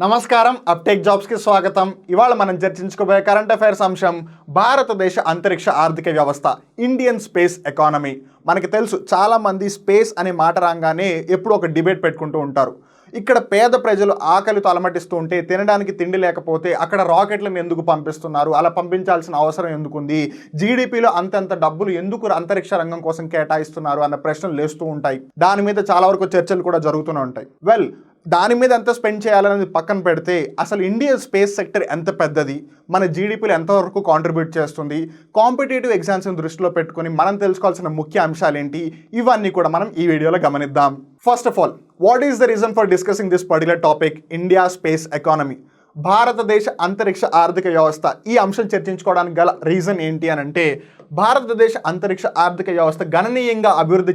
నమస్కారం uptake jobs కి స్వాగతం. ఇవాళ మనం చర్చించుకోబోయే కరెంట్ అఫైర్స్ అంశం భారతదేశ అంతరిక్ష ఆర్థిక వ్యవస్థ, ఇండియన్ స్పేస్ ఎకానమీ. మనకి తెలుసు చాలా మంది స్పేస్ అనే మాట రాగానే ఎప్పుడు ఒక డిబేట్ పెట్టుకుంటూ ఉంటారు. ఇక్కడ పేద ప్రజలు ఆకలితో అలమటిస్తూ ఉంటే తినడానికి తిండి లేకపోతే అక్కడ రాకెట్లను ఎందుకు పంపిస్తున్నారు, అలా పంపించాల్సిన అవసరం ఎందుకుంది, జీడిపిలో అంతంత డబ్బులు ఎందుకు అంతరిక్ష రంగం కోసం కేటాయిస్తున్నారు అన్న ప్రశ్నలు లేస్తూ ఉంటాయి. దాని మీద చాలా వరకు చర్చలు కూడా జరుగుతూనే ఉంటాయి. దాని మీద ఎంత స్పెండ్ చేయాలనేది పక్కన పెడితే అసలు ఇండియన్ స్పేస్ సెక్టర్ ఎంత పెద్దది, మన జీడిపిలో ఎంతవరకు కాంట్రిబ్యూట్ చేస్తుంది, కాంపిటేటివ్ ఎగ్జామ్స్ని దృష్టిలో పెట్టుకొని మనం తెలుసుకోవాల్సిన ముఖ్య అంశాలు ఏంటి, ఇవన్నీ కూడా మనం ఈ వీడియోలో గమనిద్దాం. First of all, what is the reason for discussing this particular topic, India space economy, భారతదేశ అంతరిక్ష ఆర్థిక వ్యవస్థ. ఈ అంశం చర్చించుకోవడానికి గల రీజన్ ఏంటి అని అంటే, భారతదేశ అంతరిక్ష ఆర్థిక వ్యవస్థ గణనీయంగా అభివృద్ధి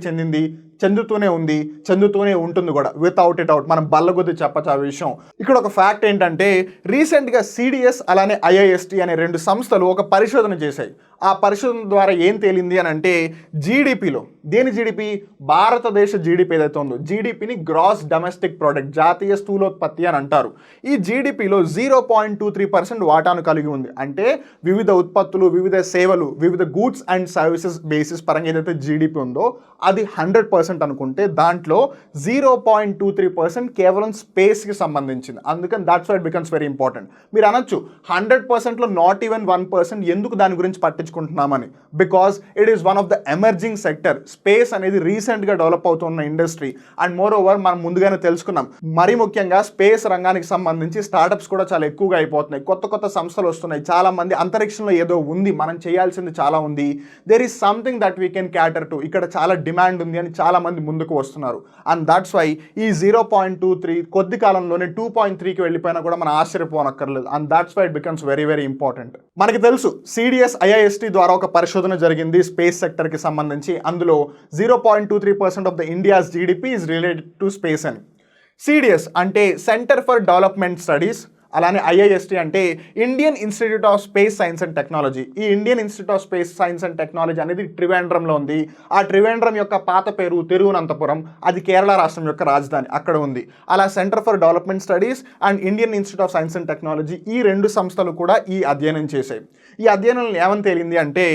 చెందుతూనే ఉంటుంది కూడా, వితౌట్ ఇట్ అవుట్ మనం బల్లగొద్ది చెప్పచ్చు ఆ విషయం. ఇక్కడ ఒక ఫ్యాక్ట్ ఏంటంటే, రీసెంట్గా సిడిఎస్ అలానే ఐఐఎస్టి అనే రెండు సంస్థలు ఒక పరిశోధన చేశాయి. ఆ పరిశోధన ద్వారా ఏం తేలింది అని అంటే, జీడిపిలో జీడిపి, భారతదేశ జీడిపి ఏదైతే ఉందో, జీడిపిని గ్రాస్ డొమెస్టిక్ ప్రోడక్ట్, జాతీయ స్థూలోత్పత్తి అని అంటారు. ఈ జీడిపిలో 0.23% వాటాను కలిగి ఉంది. అంటే వివిధ ఉత్పత్తులు, వివిధ సేవలు, వివిధ గూడ్స్ అండ్ సర్వీసెస్ బేసిస్ పరంగా ఏదైతే జీడిపి ఉందో అది 100% అనుకుంటే దాంట్లో 0.23% కేవలం స్పేస్కి సంబంధించింది. అందుకని that's why it becomes very important. మీరు అనొచ్చు 100%లో నాట్ ఈవెన్ 1% ఎందుకు దాని గురించి పట్టించుకుంటున్నామని. Because it is one of the emerging sector. Space అనేది రీసెంట్గా డెవలప్ అవుతున్న ఇండస్ట్రీ. అండ్ మోర్ ఓవర్ మనం ముందుగానే తెలుసుకున్నాం, మరీ ముఖ్యంగా స్పేస్ రంగానికి సంబంధించి స్టార్టప్స్ కూడా చాలా ఎక్కువగా అయిపోతున్నాయి. కొత్త సంస్థలు వస్తున్నాయి. చాలా మంది అంతరిక్షంలో ఏదో ఉంది, మనం చేయాల్సింది చాలా ఉంది, there is something that we can cater to, ఇక్కడ చాలా డిమాండ్ ఉంది అని చాలా మంది ముందుకు వస్తున్నారు. అండ్ దట్స్ వై ఈ 0.23 కొద్ది కాలంలోనే 2.3కి వెళ్ళిపోయినా కూడా మనం ఆశ్చర్యపోనక్కర్లేదు. And that's why it becomes very very important. మనకి తెలుసు సిడిఎస్ ఐఐఎస్టి ద్వారా ఒక పరిశోధన జరిగింది స్పేస్ సెక్టర్కి సంబంధించి. అందులో 0.23% of the India's GDP is related to space అని. సిడిఎస్ అంటే సెంటర్ ఫర్ డెవలప్మెంట్ స్టడీస్, అలానే ఐఐఎస్టి అంటే Indian institute of space science and technology. ఈ Indian institute of space science and technology అనేది ట్రివేండ్రంలో ఉంది. ఆ ట్రివేండ్రం యొక్క పాత పేరు తిరువనంతపురం, అది కేరళ రాష్ట్రం యొక్క రాజధాని, అక్కడ ఉంది. అలా centre for development studies and Indian institute of science and technology, ఈ రెండు సంస్థలు కూడా ఈ అధ్యయనం చేశాయి. ఈ అధ్యయనంలో ఏమని తేలింది అంటే,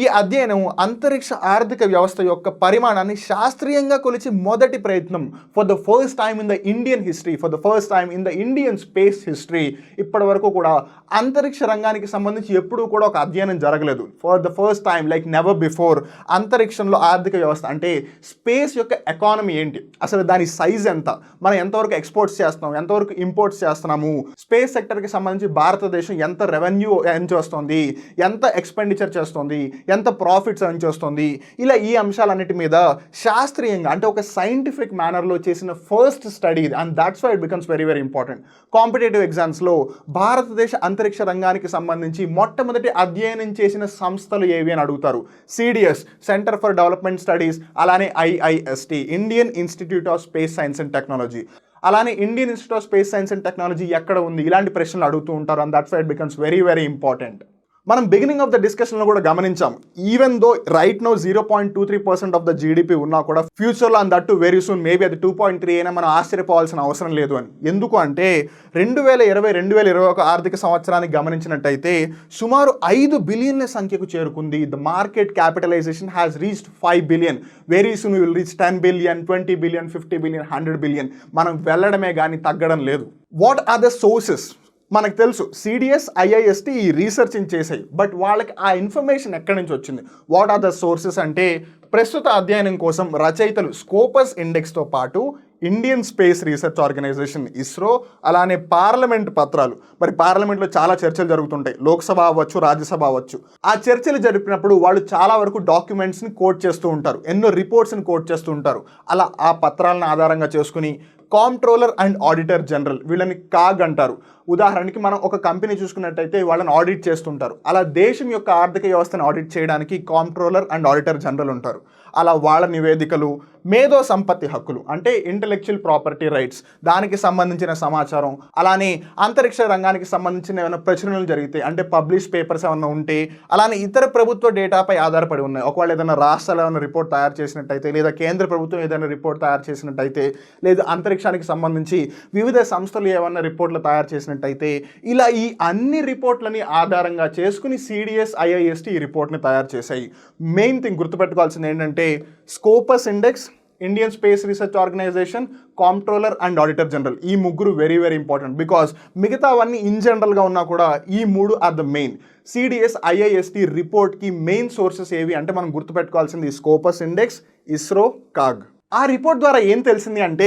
ఈ అధ్యయనం అంతరిక్ష ఆర్థిక వ్యవస్థ యొక్క పరిమాణాన్ని శాస్త్రీయంగా కొలిచి మొదటి ప్రయత్నం. For the first time in the Indian history, for the first time in the Indian space history, ఇప్పటి వరకు కూడా అంతరిక్ష రంగానికి సంబంధించి ఎప్పుడూ కూడా ఒక అధ్యయనం జరగలేదు. For the first time, like never before, అంతరిక్షంలో ఆర్థిక వ్యవస్థ అంటే స్పేస్ యొక్క ఎకానమీ ఏంటి, అసలు దాని సైజ్ ఎంత, మనం ఎంతవరకు ఎక్స్పోర్ట్స్ చేస్తున్నాం, ఎంతవరకు ఇంపోర్ట్స్ చేస్తున్నాము, స్పేస్ సెక్టర్కి సంబంధించి భారతదేశం ఎంత రెవెన్యూ ఎర్న్ చేస్తుంది, ఎంత ఎక్స్పెండిచర్ చేస్తుంది, ఎంత ప్రాఫిట్స్ ఎర్న్ చేస్తుంది, ఇలా ఈ అంశాలన్నిటి మీద శాస్త్రీయంగా అంటే ఒక సైంటిఫిక్ మేనర్లో చేసిన first study. And that's why it becomes very very important. Competitive ఎగ్జామ్స్లో భారతదేశ అంతరిక్ష రంగానికి సంబంధించి మొట్టమొదటి అధ్యయనం చేసిన సంస్థలు ఏవి అని అడుగుతారు. CDS, centre for development studies, అలానే IIST, Indian institute of space science and technology. అలానే Indian institute of space science and technology ఎక్కడ ఉంది, ఇలాంటి ప్రశ్నలు అడుగుతూ ఉంటారు. And that's why it becomes very very important. మనం బిగినింగ్ ఆఫ్ ద డిస్కషన్లో కూడా గమనించాం, even though right now 0.23% of the GDP ఉన్నా కూడా ఫ్యూచర్లో and that too very soon maybe అది 2.3 అయినా మనం ఆశ్చర్యపోవాల్సిన అవసరం లేదు అని. ఎందుకు అంటే 2020-2021 ఆర్థిక సంవత్సరానికి గమనించినట్టయితే సుమారు 5 బిలియన్ల సంఖ్యకు చేరుకుంది. The market capitalisation has reached 5 billion. Very soon will reach 10 billion, 20 billion, 50 billion, 100 billion. మనం వెళ్ళడమే కానీ తగ్గడం లేదు. What are the sources? మనకు తెలుసు సిడిఎస్ ఐఐఎస్టి ఈ రీసెర్చింగ్ చేసాయి, బట్ వాళ్ళకి ఆ ఇన్ఫర్మేషన్ ఎక్కడి నుంచి వచ్చింది? వాట్ ఆర్ ద సోర్సెస్ అంటే, ప్రస్తుత అధ్యయనం కోసం రచయితలు స్కోపస్ ఇండెక్స్తో పాటు Indian space research organisation ISRO, అలానే పార్లమెంట్ పత్రాలు. మరి పార్లమెంట్లో చాలా చర్చలు జరుగుతుంటాయి, లోక్సభ అవ్వచ్చు, రాజ్యసభ అవ్వచ్చు. ఆ చర్చలు జరిపినప్పుడు వాళ్ళు చాలా వరకు డాక్యుమెంట్స్ని కోట్ చేస్తూ ఉంటారు, ఎన్నో రిపోర్ట్స్ని కోట్ చేస్తూ ఉంటారు. అలా ఆ పత్రాలను ఆధారంగా చేసుకుని కాంప్ట్రోలర్ అండ్ ఆడిటర్ జనరల్, వీళ్ళని కాగ్ అంటారు. ఉదాహరణకి మనం ఒక కంపెనీ చూసుకున్నట్టయితే వాళ్ళని ఆడిట్ చేస్తుంటారు. అలా దేశం యొక్క ఆర్థిక వ్యవస్థను ఆడిట్ చేయడానికి కాంప్ట్రోలర్ అండ్ ఆడిటర్ జనరల్ ఉంటారు. అలా వాళ్ళ నివేదికలు, మేధో సంపత్తి హక్కులు అంటే ఇంటెలెక్చువల్ ప్రాపర్టీ రైట్స్, దానికి సంబంధించిన సమాచారం, అలానే అంతరిక్ష రంగానికి సంబంధించిన ఏమైనా ప్రచురణలు జరిగితే అంటే పబ్లిష్ పేపర్స్ ఏమైనా ఉంటే, అలానే ఇతర ప్రభుత్వ డేటాపై ఆధారపడి ఉన్నాయి. ఒకవేళ ఏదైనా రాష్ట్రాలు ఏమైనా రిపోర్ట్ తయారు చేసినట్టయితే, లేదా కేంద్ర ప్రభుత్వం ఏదైనా రిపోర్ట్ తయారు చేసినట్టయితే, లేదా అంతరిక్షానికి సంబంధించి వివిధ సంస్థలు ఏమైనా రిపోర్ట్లు తయారు చేసినట్టయితే, ఇలా ఈ అన్ని రిపోర్ట్లని ఆధారంగా చేసుకుని CDS IIST ఈ రిపోర్ట్ని తయారు చేశాయి. మెయిన్ థింగ్ గుర్తుపెట్టుకోవాల్సింది ఏంటంటే Scopus index, Indian space research organisation, comptroller and auditor general, ఈ ముగ్గురు వెరీ వెరీ ఇంపార్టెంట్. బికాస్ మిగతావన్నీ ఇన్ జనరల్గా ఉన్నా కూడా ఈ మూడు are the main. CDS IIST రిపోర్ట్కి మెయిన్ సోర్సెస్ ఏవి అంటే మనం గుర్తుపెట్టుకోవాల్సింది స్కోపస్ ఇండెక్స్, ఇస్రో, కాగ్. ఆ రిపోర్ట్ ద్వారా ఏం తెలిసింది అంటే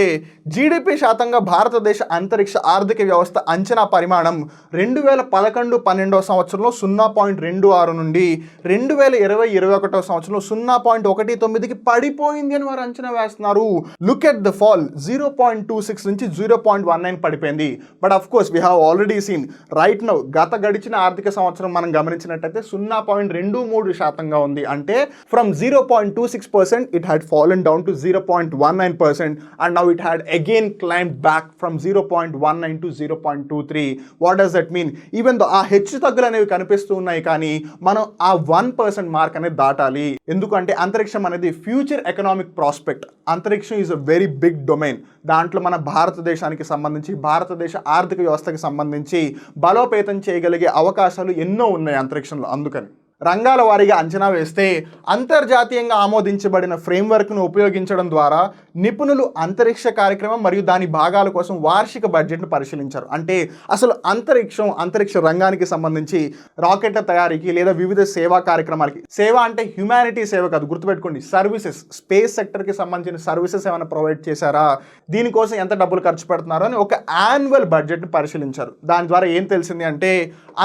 GDP శాతంగా భారతదేశ అంతరిక్ష ఆర్థిక వ్యవస్థ అంచనా పరిమాణం 2011-12 సంవత్సరంలో 0.26 నుండి 2020-21 సంవత్సరంలో 0.19కి పడిపోయింది అని వారు అంచనా వేస్తున్నారు. లుక్ ఎట్ ద ఫాల్, 0.26 నుంచి 0.19 పడిపోయింది. But of course we have already scene right now గడిచిన ఆర్థిక సంవత్సరం మనం గమనించినట్టయితే 0.23% ఉంది. అంటే from 0.26% it had fallen down to 0.19% and now it had again climbed back from 0.19 to 0.23. What does that mean? Even though ఆ హెచ్చు తగ్గులు అనేవి కనిపిస్తూ ఉన్నాయి కానీ మనం ఆ 1% మార్క్ అనేది దాటాలి. ఎందుకంటే అంతరిక్షం అనేది ఫ్యూచర్ ఎకనామిక్ ప్రాస్పెక్ట్. అంతరిక్షం is a very big domain. దాంట్లో మన భారతదేశానికి సంబంధించి, భారతదేశ ఆర్థిక వ్యవస్థకి సంబంధించి బలోపేతం చేయగలిగే అవకాశాలు ఎన్నో ఉన్నాయి అంతరిక్షంలో. అందుకని రంగాల వారీగా అంచనా వేస్తే అంతర్జాతీయంగా ఆమోదించబడిన ఫ్రేమ్వర్క్ను ఉపయోగించడం ద్వారా నిపుణులు అంతరిక్ష కార్యక్రమం మరియు దాని భాగాల కోసం వార్షిక బడ్జెట్ను పరిశీలించారు. అంటే అసలు అంతరిక్ష రంగానికి సంబంధించి రాకెట్ల తయారీకి లేదా వివిధ సేవా కార్యక్రమాలకి, సేవ అంటే హ్యుమానిటీ సేవ కాదు, గుర్తుపెట్టుకోండి, సర్వీసెస్, స్పేస్ సెక్టర్కి సంబంధించిన సర్వీసెస్ ఏమైనా ప్రొవైడ్ చేశారా, దీనికోసం ఎంత డబ్బులు ఖర్చు పెడుతున్నారో అని ఒక యాన్యువల్ బడ్జెట్ని పరిశీలించారు. దాని ద్వారా ఏం తెలిసింది అంటే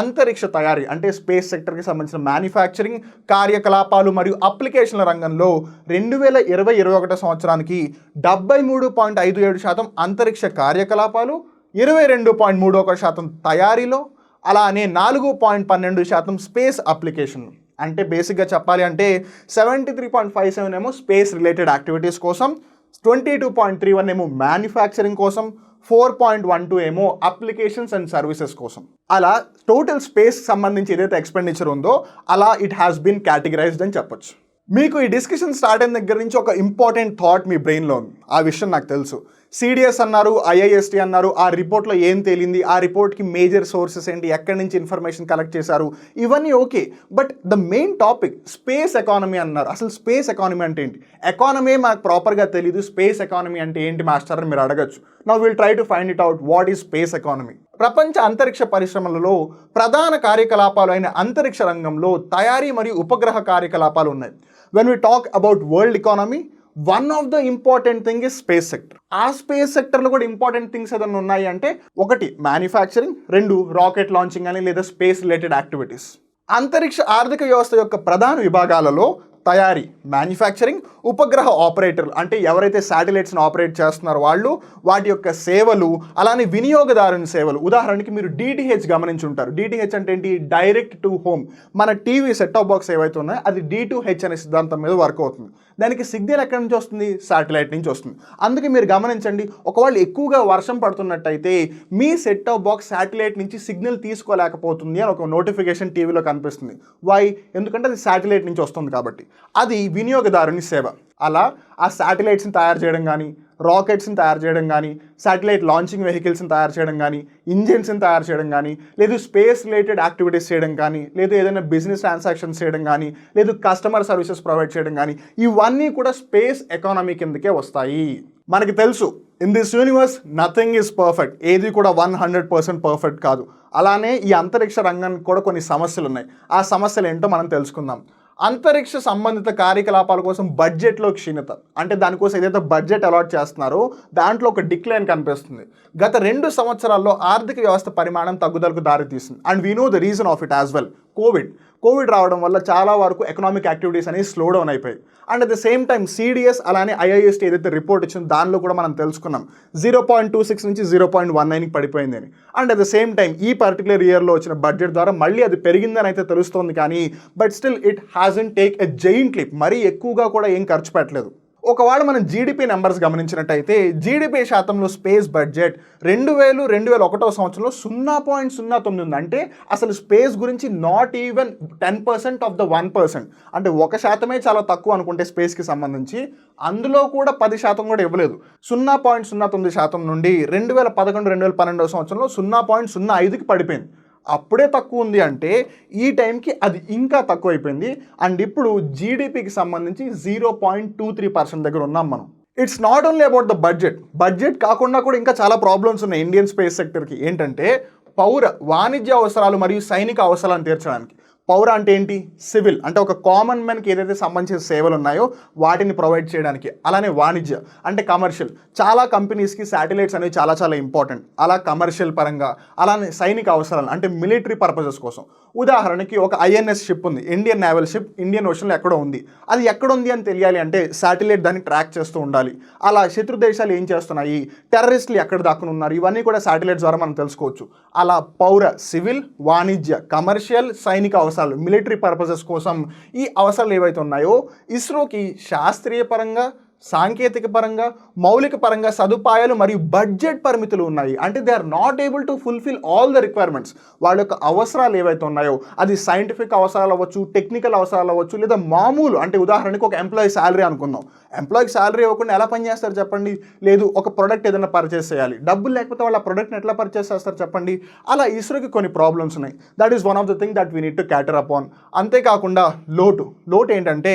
అంతరిక్ష తయారీ అంటే స్పేస్ సెక్టర్కి సంబంధించిన మ్యానుఫ్యాక్చరింగ్ కార్యకలాపాలు మరియు అప్లికేషన్ల రంగంలో 2020-21 సంవత్సరానికి 73.57% అంతరిక్ష కార్యకలాపాలు, 22.31% తయారీలో, అలానే 4.12% స్పేస్ అప్లికేషన్. అంటే బేసిక్గా చెప్పాలి అంటే 73.57 ఏమో స్పేస్ రిలేటెడ్ యాక్టివిటీస్ కోసం, 22.31 ఏమో మ్యానుఫ్యాక్చరింగ్ కోసం, 4.12 ఏమో అప్లికేషన్స్ అండ్ సర్వీసెస్ కోసం. అలా టోటల్ స్పేస్ సంబంధించి ఏదైతే ఎక్స్పెండిచర్ ఉందో అలా ఇట్ హ్యాస్ బీన్ కేటగిరైజ్డ్ అని చెప్పొచ్చు. మీకు ఈ డిస్కషన్ స్టార్ట్ అయిన దగ్గర నుంచి ఒక ఇంపార్టెంట్ థాట్ మీ బ్రెయిన్లో ఉంది. ఆ విషయం నాకు తెలుసు. CDS అన్నారు, IIST అన్నారు, ఆ రిపోర్ట్లో ఏం తేలింది, ఆ రిపోర్ట్కి మేజర్ సోర్సెస్ ఏంటి, ఎక్కడి నుంచి ఇన్ఫర్మేషన్ కలెక్ట్ చేశారు, ఇవన్నీ okay. But the main topic space economy అన్నారు. అసలు స్పేస్ ఎకానమీ అంటే ఏంటి? ఎకానమీ మాకు ప్రాపర్గా తెలియదు, స్పేస్ ఎకానమీ అంటే ఏంటి మాస్టర్ అని మీరు అడగచ్చు. Now will try to find it out what is space economy. ప్రపంచ అంతరిక్ష పరిశ్రమలలో ప్రధాన కార్యకలాపాలు అయిన అంతరిక్ష రంగంలో తయారీ మరియు ఉపగ్రహ కార్యకలాపాలు ఉన్నాయి. When we talk about world economy, one of the important thing is space sector. ఆ స్పేస్ సెక్టర్లో కూడా ఇంపార్టెంట్ థింగ్స్ ఏదైనా ఉన్నాయి అంటే 1 మ్యానుఫ్యాక్చరింగ్, 2 రాకెట్ లాంచింగ్ అని లేదా స్పేస్ రిలేటెడ్ యాక్టివిటీస్. అంతరిక్ష ఆర్థిక వ్యవస్థ యొక్క ప్రధాన విభాగాలలో తయారీ, మ్యానుఫ్యాక్చరింగ్, ఉపగ్రహ ఆపరేటర్లు అంటే ఎవరైతే శాటిలైట్స్ని ఆపరేట్ చేస్తున్నారో వాళ్ళు, వాటి యొక్క సేవలు, అలానే వినియోగదారుని సేవలు. ఉదాహరణకి మీరు DTH గమనించి ఉంటారు. DTH అంటే ఏంటి? Direct to home. మన టీవీ సెట్ టాప్ బాక్స్ ఏవైతే ఉన్నాయో అది D2H అనే సిద్ధాంతం మీద వర్క్ అవుతుంది. దానికి సిగ్నల్ ఎక్కడి నుంచి వస్తుంది? శాటిలైట్ నుంచి వస్తుంది. అందుకే మీరు గమనించండి, ఒకవేళ ఎక్కువగా వర్షం పడుతున్నట్టయితే మీ సెట్ టాప్ బాక్స్ శాటిలైట్ నుంచి సిగ్నల్ తీసుకోలేకపోతుంది అని ఒక నోటిఫికేషన్ టీవీలో కనిపిస్తుంది. వై? ఎందుకంటే అది శాటిలైట్ నుంచి వస్తుంది కాబట్టి. అది వినియోగదారుని సేవ. అలా ఆ శాటిలైట్స్ని తయారు చేయడం కానీ, రాకెట్స్ని తయారు చేయడం కానీ, శాటిలైట్ లాంచింగ్ వెహికల్స్ని తయారు చేయడం కానీ, ఇంజిన్స్ని తయారు చేయడం కానీ, లేదు స్పేస్ రిలేటెడ్ యాక్టివిటీస్ చేయడం కానీ, లేదు ఏదైనా బిజినెస్ ట్రాన్సాక్షన్స్ చేయడం కానీ, లేదు కస్టమర్ సర్వీసెస్ ప్రొవైడ్ చేయడం కానీ, ఇవన్నీ కూడా స్పేస్ ఎకానమీ కిందకే వస్తాయి. మనకి తెలుసు in this universe nothing is perfect. ఏది కూడా 100% పర్ఫెక్ట్ కాదు. అలానే ఈ అంతరిక్ష రంగానికి కూడా కొన్ని సమస్యలు ఉన్నాయి. ఆ సమస్యలు ఏంటో మనం తెలుసుకుందాం. అంతరిక్ష సంబంధిత కార్యకలాపాల కోసం బడ్జెట్లో క్షీణత, అంటే దానికోసం ఏదైతే బడ్జెట్ అలాట్ చేస్తున్నారో దాంట్లో ఒక డిక్లైన్ కనిపిస్తుంది. గత 2 సంవత్సరాల్లో ఆర్థిక వ్యవస్థ పరిమాణం తగ్గుదలకు దారితీస్తుంది. And we know the reason of it as well. Covid రావడం వల్ల చాలా వరకు ఎకనామిక్ యాక్టివిటీస్ అనేవి స్లో డౌన్ అయిపోయాయి. And at the same time CDS అలానే IIST ఏదైతే రిపోర్ట్ ఇచ్చిందో దానిలో కూడా మనం తెలుసుకున్నాం 0.26 నుంచి 0.19కి పడిపోయింది అని. And at the same time ఈ పర్టికులర్ ఇయర్లో వచ్చిన బడ్జెట్ ద్వారా మళ్ళీ అది పెరిగిందని అయితే తెలుస్తోంది, కానీ but still it hasn't take a giant leap. మరీ ఎక్కువగా కూడా ఏం ఖర్చు పెట్టలేదు. ఒకవేళ మనం జీడిపి నెంబర్స్ గమనించినట్టయితే జీడిపి శాతంలో స్పేస్ బడ్జెట్ 2000-2001 సంవత్సరంలో 0.09 ఉంది. అంటే అసలు స్పేస్ గురించి నాట్ ఈవెన్ 10% ఆఫ్ ద 1%, అంటే 1% చాలా తక్కువ అనుకుంటే స్పేస్కి సంబంధించి, అందులో కూడా 10% కూడా ఇవ్వలేదు. 0.09% నుండి 2011-2012 సంవత్సరంలో 0.05కి పడిపోయింది. అప్పుడే తక్కువ ఉంది అంటే ఈ టైంకి అది ఇంకా తక్కువ అయిపోయింది. అండ్ ఇప్పుడు జీడిపికి సంబంధించి 0.23% దగ్గర ఉన్నాం మనం. It's not only about the budget కాకుండా కూడా ఇంకా చాలా ప్రాబ్లమ్స్ ఉన్నాయి ఇండియన్ స్పేస్ సెక్టర్కి. ఏంటంటే వాణిజ్య అవసరాలు మరియు సైనిక అవసరాలను తీర్చడానికి. పౌర అంటే ఏంటి? సివిల్, అంటే ఒక కామన్ మ్యాన్కి ఏదైతే సంబంధించిన సేవలు ఉన్నాయో వాటిని ప్రొవైడ్ చేయడానికి. అలానే వాణిజ్య అంటే కమర్షియల్, చాలా కంపెనీస్కి శాటిలైట్స్ అనేవి చాలా చాలా ఇంపార్టెంట్. అలా కమర్షియల్ పరంగా, అలానే సైనిక అవసరాలు అంటే మిలిటరీ పర్పసెస్ కోసం. ఉదాహరణకి ఒక INS షిప్ ఉంది, ఇండియన్ నేవల్ షిప్, ఇండియన్ ఓషన్లో ఎక్కడో ఉంది. అది ఎక్కడుంది అని తెలియాలి అంటే శాటిలైట్ దాన్ని ట్రాక్ చేస్తూ ఉండాలి. అలా శత్రు దేశాలు ఏం చేస్తున్నాయి, టెర్రరిస్టులు ఎక్కడ దాక్కుని ఉన్నారు, ఇవన్నీ కూడా శాటిలైట్స్ ద్వారా మనం తెలుసుకోవచ్చు. అలా పౌర, సివిల్, వాణిజ్య, కమర్షియల్, సైనిక అవసరాలు, మిలిటరీ పర్పసెస్ కోసం ఈ అవసరాలు ఏవైతే ఉన్నాయో ఇస్రోకి శాస్త్రీయ పరంగా, సాంకేతిక పరంగా, మౌలిక పరంగా సదుపాయాలు మరియు బడ్జెట్ పరిమితులు ఉన్నాయి. అంటే they are not able to fulfil all the requirements. వాళ్ళ యొక్క అవసరాలు ఏవైతే ఉన్నాయో అది సైంటిఫిక్ అవసరాలు అవ్వచ్చు, టెక్నికల్ అవసరాలు అవ్వచ్చు, లేదా మామూలు అంటే ఉదాహరణకి ఒక ఎంప్లాయీ శాలరీ అనుకుందాం. ఎంప్లాయీకి శాలరీ ఇవ్వకుండా ఎలా పనిచేస్తారు చెప్పండి? లేదు, ఒక ప్రోడక్ట్ ఏదైనా పర్చేస్ చేయాలి, డబ్బులు లేకపోతే వాళ్ళ ప్రోడక్ట్ని ఎట్లా పర్చేస్ చేస్తారు చెప్పండి? అలా ఇస్రోకి కొన్ని ప్రాబ్లమ్స్ ఉన్నాయి. That is one of the thing that we need to క్యాటర్ upon. అంతేకాకుండా లోటు ఏంటంటే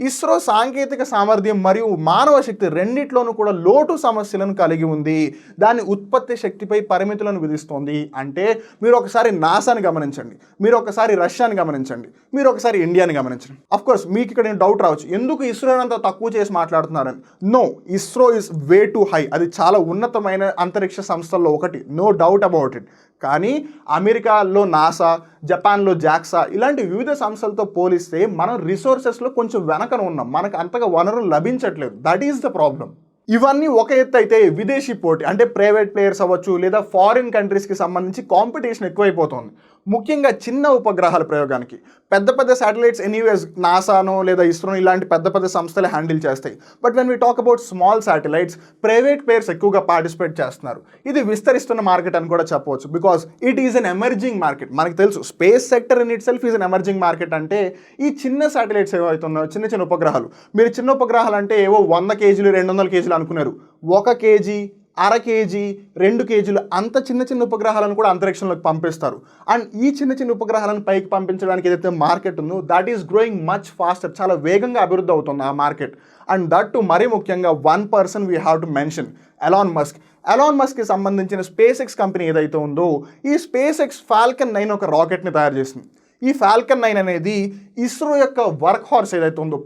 ఇస్రో సాంకేతిక సామర్థ్యం మరియు మానవ శక్తి రెండిట్లోనూ కూడా లోటు సమస్యలను కలిగి ఉంది. దాని ఉత్పత్తి శక్తిపై పరిమితులను విధిస్తోంది. అంటే మీరు ఒకసారి నాసాని గమనించండి, మీరు ఒకసారి రష్యాని గమనించండి, మీరు ఒకసారి ఇండియాని గమనించండి. అఫ్ కోర్స్ మీకు ఇక్కడ డౌట్ రావచ్చు, ఎందుకు ఇస్రో అంత తక్కువ చేసి మాట్లాడుతున్నారని. No, ISRO is way too high. అది చాలా ఉన్నతమైన అంతరిక్ష సంస్థల్లో ఒకటి, నో డౌట్ అబౌట్ ఇట్. కానీ అమెరికాలో నాసా, జపాన్లో జాక్సా ఇలాంటి వివిధ సంస్థలతో పోలిస్తే మనం రిసోర్సెస్లో కొంచెం వెనకన ఉన్నాం. మనకు అంతగా వనరులు లభించట్లేదు. That is the problem. ఇవన్నీ ఒక ఎత్తు అయితే విదేశీ పోటీ అంటే ప్రైవేట్ ప్లేయర్స్ అవ్వచ్చు లేదా ఫారిన్ కంట్రీస్కి సంబంధించి కాంపిటీషన్ ఎక్కువైపోతుంది. ముఖ్యంగా చిన్న ఉపగ్రహాల ప్రయోగానికి పెద్ద పెద్ద శాటిలైట్స్ ఎనీవేస్ నాసానో లేదా ఇస్రోనో ఇలాంటి పెద్ద పెద్ద సంస్థలే హ్యాండిల్ చేస్తాయి. But when we talk about small satellites private players ఎక్కువగా పార్టిసిపేట్ చేస్తున్నారు. ఇది విస్తరిస్తున్న మార్కెట్ అని కూడా చెప్పవచ్చు. Because it is an emerging market. మనకు తెలుసు space sector in it self is an emerging market. అంటే ఈ చిన్న శాటిలైట్స్ ఏవైతున్నాయో చిన్న చిన్న ఉపగ్రహాలు, మీరు చిన్న ఉపగ్రహాలు అంటే ఏవో 100 కేజీలు 200 కేజీలు అనుకున్నారు. 1 కేజీ, 1/2 కేజీ, 2 కేజీలు అంత చిన్న చిన్న ఉపగ్రహాలను కూడా అంతరిక్షంలోకి పంపిస్తారు. అండ్ ఈ చిన్న చిన్న ఉపగ్రహాలను పైకి పంపించడానికి ఏదైతే మార్కెట్ ఉందో that is growing much faster. చాలా వేగంగా అభివృద్ధి అవుతుంది ఆ మార్కెట్. అండ్ దట్ టు మరీ ముఖ్యంగా one person we have to mention, Elon మస్క్కి సంబంధించిన స్పేస్ ఎక్స్ కంపెనీ ఏదైతే ఉందో ఈ స్పేస్ ఎక్స్ ఫాల్కన్ 9 ఒక రాకెట్ని తయారు చేసింది. ఈ ఫాల్కన్ 9 అనేది ఇస్రో యొక్క వర్క్ హార్స్ ఏదైతే ఉందో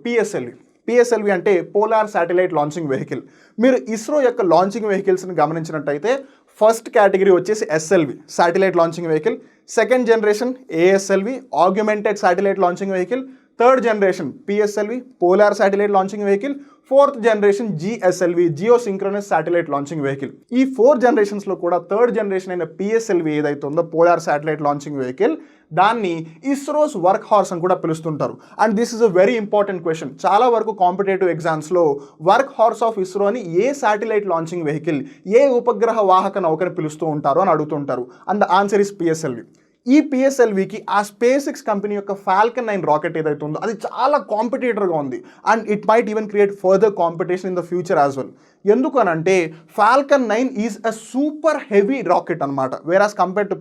పిఎస్ఎల్వి అంటే పోలార్ శాటిలైట్ లాంచింగ్ వెహికల్. మీరు ఇస్రో యొక్క లాంచింగ్ వెహికల్స్ని గమనించినట్టయితే ఫస్ట్ కేటగిరీ వచ్చేసి SLV satellite launching vehicle, second generation ASLV augmented satellite launching vehicle, third generation PSLV polar satellite launching vehicle, fourth generation GSLV geosynchronous satellite launching vehicle. ఈ 4 జనరేషన్స్లో కూడా third generation అయిన PSLV ఏదైతే ఉందో polar satellite launching vehicle, దాన్ని ISRO's work horse అని కూడా పిలుస్తుంటారు. And this is a very important question. చాలా వరకు కాంపిటేటివ్ ఎగ్జామ్స్లో వర్క్ హార్స్ ఆఫ్ ఇస్రో అని ఏ శాటిలైట్ లాంచింగ్ వెహికల్, ఏ ఉపగ్రహ వాహక నౌకని పిలుస్తూ ఉంటారు అని అడుగుతుంటారు. And the answer is PSLV. ఈ PSLVకి ఆ స్పేస్ ఎక్స్ కంపెనీ యొక్క ఫాల్కన్ 9 రాకెట్ ఏదైతే ఉందో అది చాలా కాంపిటేటర్గా ఉంది. And it might even create further competition in the future as well. ఎందుకు అని అంటే Falcon 9 is a super heavy rocket అనమాట. వేరాస్ కంపేర్డ్ టు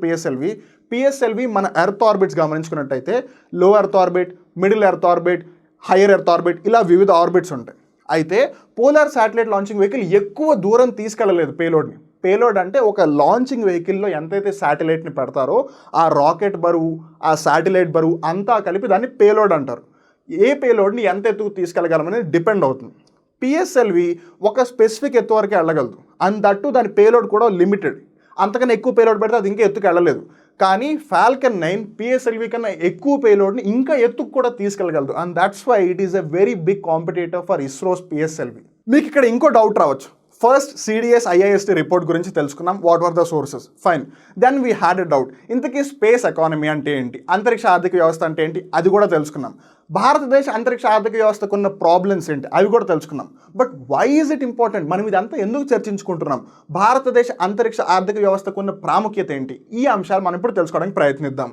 పిఎస్ఎల్వి మన ఎర్త్ ఆర్బిట్స్ గమనించుకున్నట్టయితే లో earth orbit, middle earth orbit, hire earth orbit ఇలా వివిధ orbits ఉంటాయి. అయితే పోలార్ శాటిలైట్ లాంచింగ్ వెహికల్ ఎక్కువ దూరం తీసుకెళ్ళలేదు పేలోడ్ని. పేలోడ్ అంటే ఒక లాంచింగ్ వెహికల్లో ఎంతైతే శాటిలైట్ని పెడతారో ఆ రాకెట్ బరువు, ఆ శాటిలైట్ బరువు అంతా కలిపి దాన్ని పేలోడ్ అంటారు. ఏ పేలోడ్ని ఎంత ఎత్తుకు తీసుకెళ్ళగలమనేది డిపెండ్ అవుతుంది. పిఎస్ఎల్వి ఒక స్పెసిఫిక్ ఎత్తు వరకే వెళ్ళగలదు. అండ్ దట్టు దాని పేలోడ్ కూడా లిమిటెడ్. అంతకన్నా ఎక్కువ పేలోడ్ పెడితే అది ఇంకా ఎత్తుకు వెళ్ళలేదు. కానీ ఫాల్కన్ 9 పిఎస్ఎల్వి కన్నా ఎక్కువ పేలోడ్ని ఇంకా ఎత్తుకు కూడా తీసుకెళ్ళగలదు. And that's why it is a very big competitor for ISRO's PSLV. మీకు ఇక్కడ ఇంకో డౌట్ రావచ్చు. ఫస్ట్ సిడిఎస్ ఐఐఎస్టీ రిపోర్ట్ గురించి తెలుసుకున్నాం, what are the sources, fine. Then we had a doubt, ఇంతకీ స్పేస్ ఎకానమీ అంటే ఏంటి, అంతరిక్ష ఆర్థిక వ్యవస్థ అంటే ఏంటి, అది కూడా తెలుసుకున్నాం. భారతదేశ అంతరిక్ష ఆర్థిక వ్యవస్థకు ఉన్న ప్రాబ్లమ్స్ ఏంటి అవి కూడా తెలుసుకున్నాం. But why is it important, మనం ఇదంతా ఎందుకు చర్చించుకుంటున్నాం, భారతదేశ అంతరిక్ష ఆర్థిక వ్యవస్థకు ఉన్న ప్రాముఖ్యత ఏంటి, ఈ అంశాలు మనం ఇప్పుడు తెలుసుకోవడానికి ప్రయత్నిద్దాం.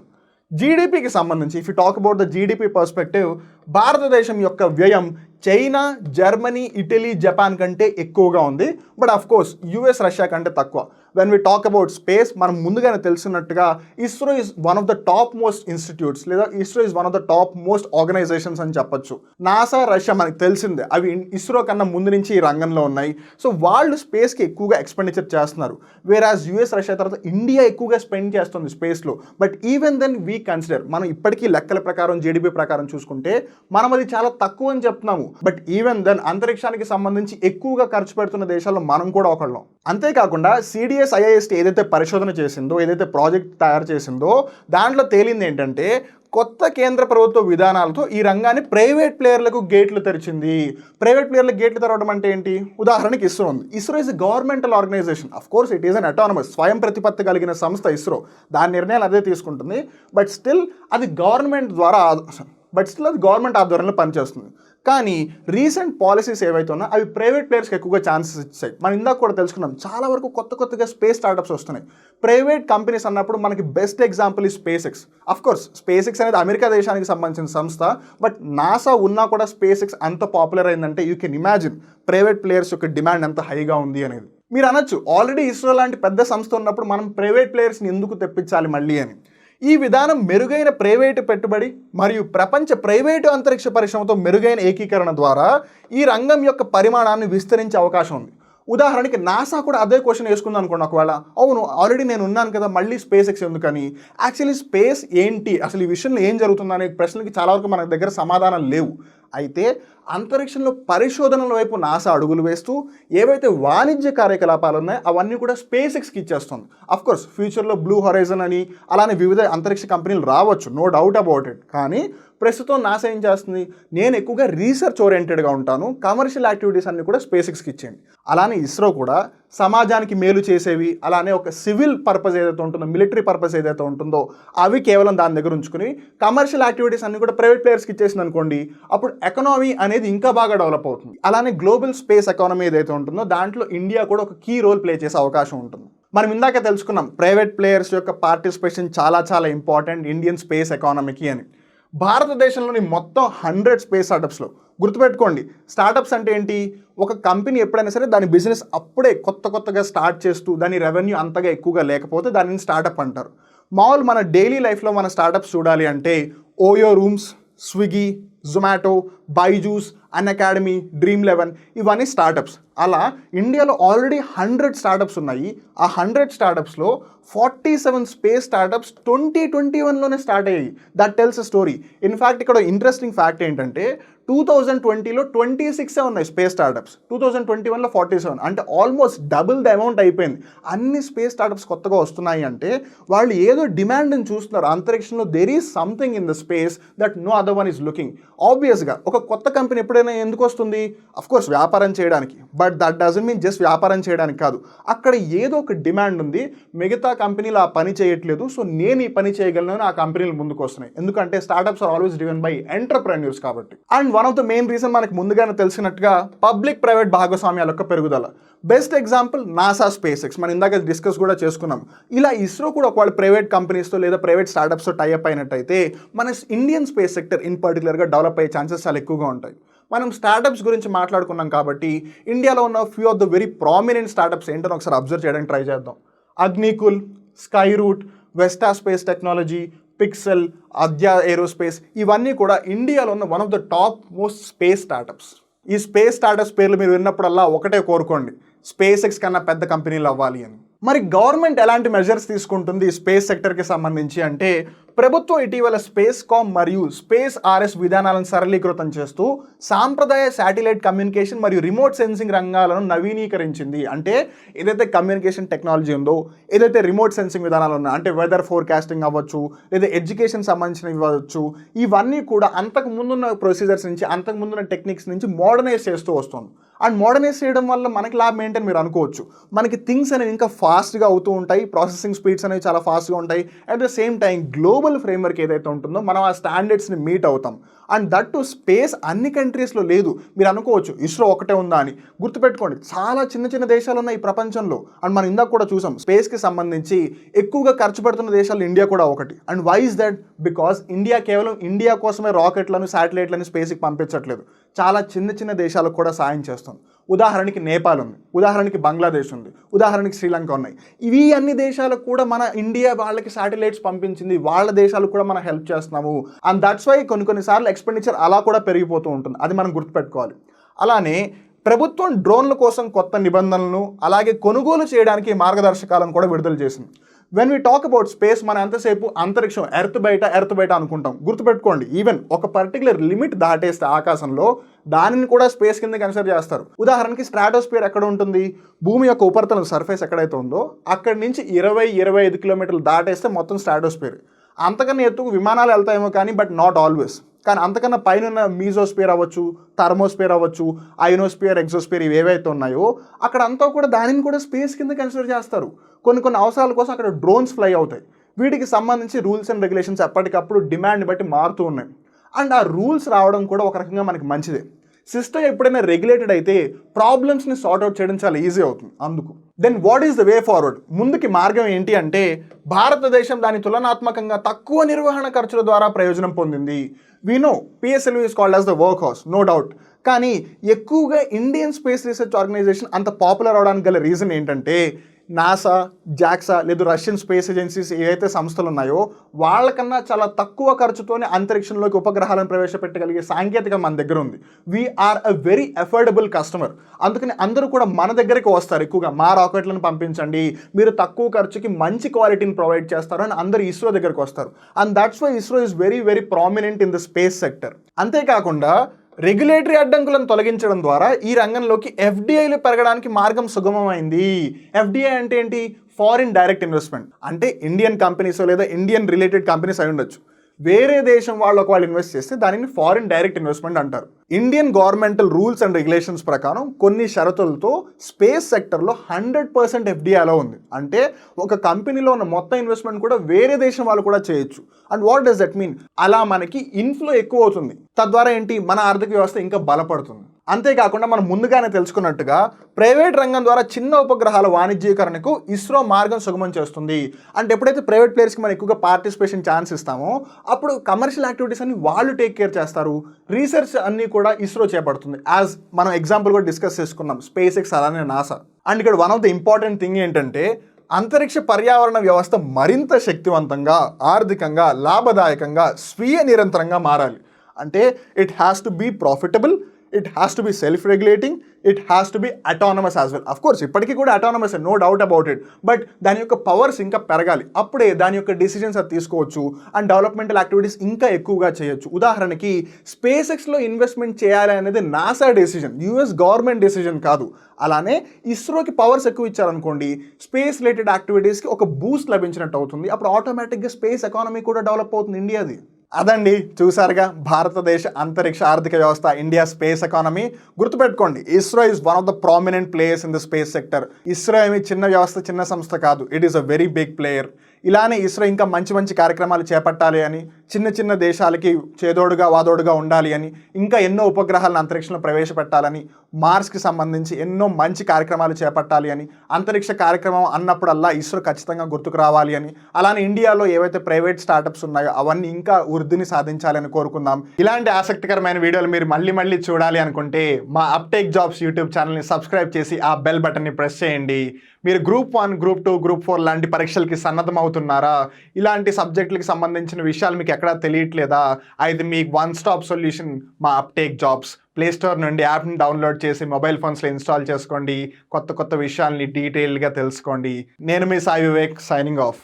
జీడిపికి సంబంధించి if you talk about the GDP perspective, భారతదేశం యొక్క వ్యయం చైనా, జర్మనీ, ఇటలీ, జపాన్ కంటే ఎక్కువగా ఉంది. But of course US, Russia కంటే తక్కువ. When we talk about space, మనం ముందుగానే తెలిసినట్టుగా ISRO is one of the top most institutes, లేదా ISRO is one of the top most organisations అని చెప్పొచ్చు. నాసా, రష్యా మనకు తెలిసిందే, అవి ఇస్రో కన్నా ముందు నుంచి ఈ రంగంలో ఉన్నాయి. సో వాళ్ళు స్పేస్కి ఎక్కువగా ఎక్స్పెండిచర్ చేస్తున్నారు. వేరాజ్ యూఎస్, రష్యా తర్వాత ఇండియా ఎక్కువగా స్పెండ్ చేస్తుంది స్పేస్లో. But even then we consider, మనం ఇప్పటికీ లెక్కల ప్రకారం జీడిపి ప్రకారం చూసుకుంటే మనం అది చాలా తక్కువ అని చెప్తున్నాము. బట్ ఈవెన్ దెన్ అంతరిక్షానికి సంబంధించి ఎక్కువగా ఖర్చు పెడుతున్న దేశాల్లో మనం కూడా ఒకళ్ళం. అంతేకాకుండా సిడిఎస్ ఐఐఎస్టీ ఏదైతే పరిశోధన చేసిందో, ఏదైతే ప్రాజెక్ట్ తయారు చేసిందో, దాంట్లో తేలింది ఏంటంటే కొత్త కేంద్ర ప్రభుత్వ విధానాలతో ఈ రంగాన్ని ప్రైవేట్ ప్లేయర్లకు గేట్లు తెరిచింది. ప్రైవేట్ ప్లేయర్లకు గేట్లు తెరవడం అంటే ఏంటి, ఉదాహరణకి ఇస్రో ఉంది. ISRO is governmental organisation, of course it is an autonomous, స్వయం ప్రతిపత్తి కలిగిన సంస్థ ఇస్రో, దాని నిర్ణయాలు అదే తీసుకుంటుంది. బట్ స్టిల్ అది గవర్నమెంట్ ఆధ్వర్యంలో పనిచేస్తుంది. కానీ రీసెంట్ పాలసీస్ ఏవైతే ఉన్నా అవి ప్రైవేట్ ప్లేయర్స్కి ఎక్కువగా ఛాన్సెస్ ఇచ్చాయి. మనం ఇందాక కూడా తెలుసుకున్నాం, చాలా వరకు కొత్తగా స్పేస్ స్టార్టప్స్ వస్తున్నాయి. ప్రైవేట్ కంపెనీస్ అన్నప్పుడు మనకి బెస్ట్ ఎగ్జాంపుల్ ఈ space X. Of course space X అనేది అమెరికా దేశానికి సంబంధించిన సంస్థ. బట్ నాసా ఉన్నా కూడా స్పేస్ ఎక్స్ అంత పాపులర్ అయిందంటే you can imagine private players యొక్క డిమాండ్ ఎంత హైగా ఉంది అనేది. మీరు అనొచ్చు, ఆల్రెడీ ఇస్రో లాంటి పెద్ద సంస్థ ఉన్నప్పుడు మనం ప్రైవేట్ ప్లేయర్స్ని ఎందుకు తెప్పించాలి మళ్ళీ అని. ఈ విధానం మెరుగైన ప్రైవేటు పెట్టుబడి మరియు ప్రపంచ ప్రైవేటు అంతరిక్ష పరిశ్రమతో మెరుగైన ఏకీకరణ ద్వారా ఈ రంగం యొక్క పరిమాణాన్ని విస్తరించే అవకాశం ఉంది. ఉదాహరణకి నాసా కూడా అదే క్వశ్చన్ వేసుకుందాం అనుకోండి, ఒకవేళ అవును ఆల్రెడీ నేను ఉన్నాను కదా మళ్ళీ స్పేస్ ఎక్స్ ఎందుకని. యాక్చువల్లీ స్పేస్ ఏంటి, అసలు ఈ విషయంలో ఏం జరుగుతుందనే ప్రశ్నలకి చాలా వరకు మన దగ్గర సమాధానం లేవు. అయితే అంతరిక్షంలో పరిశోధనల వైపు నాసా అడుగులు వేస్తూ ఏవైతే వాణిజ్య కార్యకలాపాలు ఉన్నాయో అవన్నీ కూడా స్పేస్ ఎక్స్కి ఇచ్చేస్తుంది. అఫ్కోర్స్ ఫ్యూచర్లో బ్లూ హొరైజన్ అని అలానే వివిధ అంతరిక్ష కంపెనీలు రావచ్చు, నో డౌట్ అబౌట్ ఇట్. కానీ ప్రస్తుతం నాసా ఏం చేస్తుంది, నేను ఎక్కువగా రీసెర్చ్ ఓరియంటెడ్గా ఉంటాను, కమర్షియల్ యాక్టివిటీస్ అన్ని కూడా స్పేస్ ఎక్స్కి ఇచ్చేయండి. అలానే ఇస్రో కూడా సమాజానికి మేలు చేసేవి, అలానే ఒక సివిల్ పర్పస్ ఏదైతే ఉంటుందో, మిలిటరీ పర్పస్ ఏదైతే ఉంటుందో అవి కేవలం దాని దగ్గర ఉంచుకుని కమర్షియల్ యాక్టివిటీస్ అన్ని కూడా ప్రైవేట్ ప్లేయర్స్కి ఇచ్చేసింది అనుకోండి, అప్పుడు ఎకనామీ అనేది ఇంకా బాగా డెవలప్ అవుతుంది. అలానే గ్లోబల్ స్పేస్ ఎకానమీ ఏదైతే ఉంటుందో దాంట్లో ఇండియా కూడా ఒక కీ రోల్ ప్లే చేసే అవకాశం ఉంటుంది. మనం ఇందాక తెలుసుకున్నాం ప్రైవేట్ ప్లేయర్స్ యొక్క పార్టిసిపేషన్ చాలా ఇంపార్టెంట్ ఇండియన్ స్పేస్ ఎకానమీకి అని. భారతదేశంలోని మొత్తం 100 స్పేస్ స్టార్టప్స్లో గుర్తుపెట్టుకోండి, స్టార్టప్స్ అంటే ఏంటి, ఒక కంపెనీ ఎప్పుడైనా సరే దాని బిజినెస్ అప్పుడే కొత్తగా స్టార్ట్ చేస్తూ దాని రెవెన్యూ అంతగా ఎక్కువగా లేకపోతే దానిని స్టార్టప్ అంటారు. మామూలు మన డైలీ లైఫ్లో మన స్టార్టప్స్ చూడాలి అంటే OYO rooms, Swiggy, Zomato, Byju's, Unacademy, Dream11 ఇవన్నీ స్టార్టప్స్. అలా ఇండియాలో ఆల్రెడీ 100 స్టార్టప్స్ ఉన్నాయి. ఆ 100 స్టార్టప్స్లో 47 స్పేస్ స్టార్టప్స్ 2021లోనే స్టార్ట్ అయ్యాయి. That tells a story. In fact ఇక్కడ ఇంట్రెస్టింగ్ ఫ్యాక్ట్ ఏంటంటే 2020లో 26 ఉన్నాయి స్పేస్ స్టార్టప్స్, 2021లో 47, అంటే ఆల్మోస్ట్ డబుల్ ద అమౌంట్ అయిపోయింది. అన్ని స్పేస్ స్టార్టప్స్ కొత్తగా వస్తున్నాయి అంటే వాళ్ళు ఏదో డిమాండ్ని చూస్తున్నారు. అంతరిక్షంలో there is something in the space that no other one is looking. ఆబ్వియస్గా ఒక కొత్త కంపెనీ ఎప్పుడైనా ఎందుకు వస్తుంది, అఫ్కోర్స్ వ్యాపారం చేయడానికి. But that doesn't mean just వ్యాపారం చేయడానికి కాదు, అక్కడ ఏదో ఒక డిమాండ్ ఉంది, మిగతా కంపెనీలు ఆ పని చేయట్లేదు, సో నేను ఈ పని చేయగలను, ఆ కంపెనీలు ముందుకు వస్తున్నాయి. ఎందుకంటే startups are always driven by entrepreneurs కాబట్టి. And one of the main reason మనకి ముందుగానే తెలిసినట్టుగా పబ్లిక్ ప్రైవేట్ భాగస్వామ్యాల యొక్క పెరుగుదల. Best example NASA, SpaceX, మనం ఇందాక డిస్కస్ కూడా చేసుకున్నాం. ఇలా ఇస్రో కూడా ఒకవేళ ప్రైవేట్ కంపెనీస్తో లేదా ప్రైవేట్ స్టార్టప్స్తో టైఅప్ అయినట్టయితే మన ఇండియన్ స్పేస్ సెక్టర్ ఇన్ పర్టికులర్గా డెవలప్ అయ్యే ఛాన్సెస్ చాలా ఎక్కువగా ఉంటాయి. మనం స్టార్టప్స్ గురించి మాట్లాడుకున్నాం కాబట్టి ఇండియాలో ఉన్న few of the very prominent startups ఏంటో ఒకసారి అబ్జర్వ్ చేయడానికి ట్రై చేద్దాం. Agnikul, Skyroot, Vesta space technology, Pixxel, Adya aerospace ఇవన్నీ కూడా ఇండియాలో ఉన్న one of the top most space startups. ఈ స్పేస్ స్టార్టప్స్ పేర్లు మీరు విన్నప్పుడల్లా ఒకటే కోరుకోండి, స్పేస్ ఎక్స్ కన్నా పెద్ద కంపెనీలు అవ్వాలి అని. మరి గవర్నమెంట్ ఎలాంటి మెజర్స్ తీసుకుంటుంది ఈ స్పేస్ సెక్టర్కి సంబంధించి అంటే ప్రభుత్వం ఇటీవల స్పేస్ కామ్ మరియు స్పేస్ ఆర్ఎస్ విధానాలను సరళీకృతం చేస్తూ సాంప్రదాయ శాటిలైట్ కమ్యూనికేషన్ మరియు రిమోట్ సెన్సింగ్ రంగాలను నవీకరించింది. అంటే ఏదైతే కమ్యూనికేషన్ టెక్నాలజీ ఉందో, ఏదైతే రిమోట్ సెన్సింగ్ విధానాలు ఉన్నాయో, అంటే వెదర్ ఫోర్కాస్టింగ్ అవ్వచ్చు, లేదా ఎడ్యుకేషన్ సంబంధించినవి ఇవ్వచ్చు, ఇవన్నీ కూడా అంతకు ముందున్న ప్రొసీజర్స్ నుంచి, అంతకు ముందున్న టెక్నిక్స్ నుంచి మోడర్నైజ్ చేస్తూ వస్తుంది. అండ్ మోడర్నైజ్ చేయడం వల్ల మనకి లాభం ఏంటని మీరు అనుకోవచ్చు. మనకి థింగ్స్ అనేవి ఇంకా ఫాస్ట్గా అవుతూ ఉంటాయి, ప్రాసెసింగ్ స్పీడ్స్ అనేవి చాలా ఫాస్ట్గా ఉంటాయి. At the same time global framework ఏదైతే ఉంటుందో మనం ఆ స్టాండర్డ్స్ని మీట్ అవుతాం. అండ్ దట్ టు స్పేస్ అన్ని కంట్రీస్లో లేదు. మీరు అనుకోవచ్చు ఇస్రో ఒకటే ఉందా అని. గుర్తుపెట్టుకోండి, చాలా చిన్న చిన్న దేశాలు ఉన్నాయి ఈ ప్రపంచంలో. అండ్ మనం ఇందాక కూడా చూసాం, స్పేస్కి సంబంధించి ఎక్కువగా ఖర్చు పెడుతున్న దేశాలు ఇండియా కూడా ఒకటి. And why is that? Because India కేవలం ఇండియా కోసమే రాకెట్లను, శాటిలైట్లను స్పేస్కి పంపించట్లేదు. చాలా చిన్న చిన్న దేశాలకు కూడా సాయం చేస్తుంది. ఉదాహరణకి నేపాల్ ఉంది, ఉదాహరణకి బంగ్లాదేశ్ ఉంది, ఉదాహరణకి శ్రీలంక ఉన్నాయి. ఇవి అన్ని దేశాలకు కూడా మన ఇండియా వాళ్ళకి శాటిలైట్స్ పంపించింది, వాళ్ళ దేశాలకు కూడా మనం హెల్ప్ చేస్తున్నాము. అండ్ దట్స్ వై కొన్నిసార్లు ఎక్స్పెండిచర్ అలా కూడా పెరిగిపోతూ ఉంటుంది. అది మనం గుర్తుపెట్టుకోవాలి. అలానే ప్రభుత్వం డ్రోన్ల కోసం కొత్త నిబంధనలను, అలాగే కొనుగోలు చేయడానికి మార్గదర్శకాలను కూడా విడుదల చేసింది. When we talk about space, మనం ఎంతసేపు అంతరిక్షం, ఎర్త్ బయట అనుకుంటాం. గుర్తుపెట్టుకోండి, ఈవెన్ ఒక పర్టికులర్ లిమిట్ దాటేస్తే ఆకాశంలో దానిని కూడా స్పేస్ కింద కన్సిడర్ చేస్తారు. ఉదాహరణకి స్ట్రాటోస్ఫియర్ ఎక్కడ ఉంటుంది? భూమి యొక్క ఉపరితలం సర్ఫేస్ ఎక్కడైతే ఉందో అక్కడి నుంచి 20-25 కిలోమీటర్లు దాటేస్తే మొత్తం స్ట్రాటోస్ఫియర్. అంతకన్నా ఎత్తుకు విమానాలు వెళ్తాయేమో కానీ, బట్ నాట్ ఆల్వేస్. కానీ అంతకన్నా పైన ఉన్న మీజోస్పియర్ అవ్వచ్చు, థర్మోస్పియర్ అవ్వచ్చు, అయోనోస్పియర్, ఎగ్జోస్పియర్ ఇవి ఏవైతే ఉన్నాయో అక్కడ అంతా కూడా దానిని కూడా స్పేస్ కింద కన్సిడర్ చేస్తారు. కొన్ని అవసరాల కోసం అక్కడ డ్రోన్స్ ఫ్లై అవుతాయి. వీటికి సంబంధించి రూల్స్ అండ్ రెగ్యులేషన్స్ ఎప్పటికప్పుడు డిమాండ్ బట్టి మారుతూ ఉన్నాయి. అండ్ ఆ రూల్స్ రావడం కూడా ఒక రకంగా మనకి మంచిదే. సిస్టమ్ ఎప్పుడైనా రెగ్యులేటెడ్ అయితే ప్రాబ్లమ్స్ని సార్ట్అవుట్ చేయడం చాలా ఈజీ అవుతుంది. అందుకు then what is the way forward? ముందుకి మార్గం ఏంటి అంటే, భారతదేశం దాని తులనాత్మకంగా తక్కువ నిర్వహణ ఖర్చుల ద్వారా ప్రయోజనం పొందింది. We know PSLV is called as the workhorse, no doubt. కానీ ఎక్కువగా ఇండియన్ స్పేస్ రీసెర్చ్ ఆర్గనైజేషన్ అంత పాపులర్ అవడానికి గల రీజన్ ఏంటంటే, నాసా, జాక్సా లేదా రష్యన్ స్పేస్ ఏజెన్సీస్ ఏవైతే సంస్థలు ఉన్నాయో వాళ్ళకన్నా చాలా తక్కువ ఖర్చుతోనే అంతరిక్షంలోకి ఉపగ్రహాలను ప్రవేశపెట్టగలిగే సాంకేతికత మన దగ్గర ఉంది. We are a very affordable customer. అందుకని అందరూ కూడా మన దగ్గరికి వస్తారు. ఎక్కువగా మా రాకెట్లను పంపించండి, మీరు తక్కువ ఖర్చుకి మంచి క్వాలిటీని ప్రొవైడ్ చేస్తారు అని అందరూ ఇస్రో దగ్గరికి వస్తారు. And that's why ISRO is very very prominent in the space sector. అంతేకాకుండా రెగ్యులేటరీ అడ్డంకులను తొలగించడం ద్వారా ఈ రంగంలోకి FDIలు పెరగడానికి మార్గం సుగమమైంది. FDI అంటే ఏంటి? Foreign direct investment. అంటే ఇండియన్ కంపెనీస్ లేదా ఇండియన్ రిలేటెడ్ కంపెనీస్ అయి ఉండొచ్చు. వేరే దేశం వాళ్ళు ఇన్వెస్ట్ చేస్తే దానిని ఫారిన్ డైరెక్ట్ ఇన్వెస్ట్మెంట్ అంటారు. Indian governmental rules and regulations ప్రకారం కొన్ని షరతులతో స్పేస్ సెక్టర్లో 100% FDI అలా ఉంది. అంటే ఒక కంపెనీలో ఉన్న మొత్తం ఇన్వెస్ట్మెంట్ కూడా వేరే దేశం వాళ్ళు కూడా చేయొచ్చు. And what does that mean? అలా మనకి ఇన్ఫ్లో ఎక్కువ అవుతుంది. తద్వారా ఏంటి? మన ఆర్థిక వ్యవస్థ ఇంకా బలపడుతుంది. అంతేకాకుండా మనం ముందుగానే తెలుసుకున్నట్టుగా ప్రైవేట్ రంగం ద్వారా చిన్న ఉపగ్రహాల వాణిజ్యీకరణకు ఇస్రో మార్గం సుగమం చేస్తుంది. అంటే ఎప్పుడైతే ప్రైవేట్ ప్లేయర్స్కి మనం ఎక్కువగా పార్టిసిపేషన్ ఛాన్స్ ఇస్తామో అప్పుడు కమర్షియల్ యాక్టివిటీస్ అన్ని వాళ్ళు టేక్ కేర్ చేస్తారు. రీసెర్చ్ అన్నీ కూడా ఇస్రో చేపడుతుంది. యాజ్ మనం ఎగ్జాంపుల్ కూడా డిస్కస్ చేసుకున్నాం, SpaceX అలానే నాసా. అండ్ ఇక్కడ one of the important thing ఏంటంటే, అంతరిక్ష పర్యావరణ వ్యవస్థ మరింత శక్తివంతంగా, ఆర్థికంగా, లాభదాయకంగా, స్వీయ నిరంతరంగా మారాలి. అంటే it has to be profitable, it has to be self-regulating, it has to be autonomous as well. Of course ఇప్పటికీ కూడా autonomous, no doubt about it, but దాని యొక్క పవర్స్ ఇంకా పెరగాలి. అప్పుడే దాని యొక్క డిసిజన్స్ అది తీసుకోవచ్చు అండ్ డెవలప్మెంటల్ యాక్టివిటీస్ ఇంకా ఎక్కువగా చేయొచ్చు. ఉదాహరణకి SpaceXలో ఇన్వెస్ట్మెంట్ చేయాలి అనేది NASA decision, US government decision కాదు. అలానే ఇస్రోకి పవర్స్ ఎక్కువ ఇచ్చారనుకోండి, స్పేస్ రిలేటెడ్ యాక్టివిటీస్కి ఒక బూస్ట్ లభించినట్టు అవుతుంది. అప్పుడు ఆటోమేటిక్గా స్పేస్ ఎకానమీ కూడా డెవలప్ అవుతుంది ఇండియాది. అదండి, చూసారుగా భారతదేశ అంతరిక్ష ఆర్థిక వ్యవస్థ, ఇండియా స్పేస్ ఎకానమీ. గుర్తుపెట్టుకోండి, ISRO is one of the prominent players in the space sector. ISRO ఏమి చిన్న వ్యవస్థ, చిన్న సంస్థ కాదు. It is a very big player. ఇలానే ఇస్రో ఇంకా మంచి కార్యక్రమాలు చేపట్టాలి అని, చిన్న దేశాలకి చేదోడుగా వాదోడుగా ఉండాలి అని, ఇంకా ఎన్నో ఉపగ్రహాలను అంతరిక్షంలో ప్రవేశపెట్టాలని, మార్స్కి సంబంధించి ఎన్నో మంచి కార్యక్రమాలు చేపట్టాలి అని, అంతరిక్ష కార్యక్రమం అన్నప్పుడల్లా ఇస్రో ఖచ్చితంగా గుర్తుకు రావాలి అని, అలానే ఇండియాలో ఏవైతే ప్రైవేట్ స్టార్టప్స్ ఉన్నాయో అవన్నీ ఇంకా వృద్ధిని సాధించాలని కోరుకుందాం. ఇలాంటి ఆసక్తికరమైన వీడియోలు మీరు మళ్ళీ చూడాలి అనుకుంటే మా అప్టేక్ జాబ్స్ యూట్యూబ్ ఛానల్ని సబ్స్క్రైబ్ చేసి ఆ బెల్ బటన్ని ప్రెస్ చేయండి. మీరు Group 1, Group 2, Group 4 లాంటి పరీక్షలకి సన్నద్ధం అవుతున్నారా? ఇలాంటి సబ్జెక్టులకి సంబంధించిన విషయాలు మీకు ఎక్కడా తెలియట్లేదా? అయితే మీకు వన్ స్టాప్ సొల్యూషన్ మా అప్టేక్ జాబ్స్. ప్లే స్టోర్ నుండి యాప్ని డౌన్లోడ్ చేసి మొబైల్ ఫోన్స్లో ఇన్స్టాల్ చేసుకోండి. కొత్త విషయాల్ని డీటెయిల్గా తెలుసుకోండి. నేను మీ సాయి వివేక్, సైనింగ్ ఆఫ్.